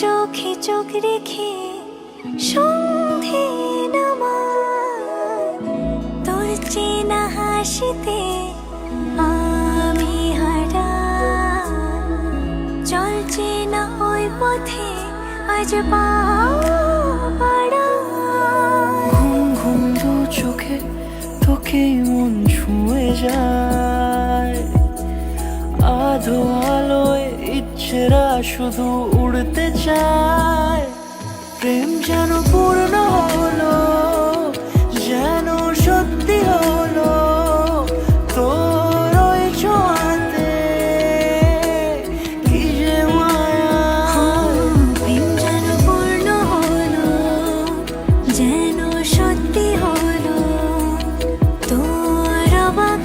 চোখে চোখ রেখে সন্ধে নামার, তোর চেনা হাসিতে আমি হারাই। চলছে না ওই পথে আজ পা বাড়াই। ঘুম ঘুম দু চোখে তোকেই মন ছুঁয়ে যায়। আধো আলোয় ইচ্ছেরা শুধু উড়তে চায়। প্রেম যেন পূর্ণ হলো, যেন সত্যি হলো তোর ওই ছোঁয়াতে। কি যে মায়া, প্রেম যেন পূর্ণ হলো, যেন সত্যি হলো তোর অবাক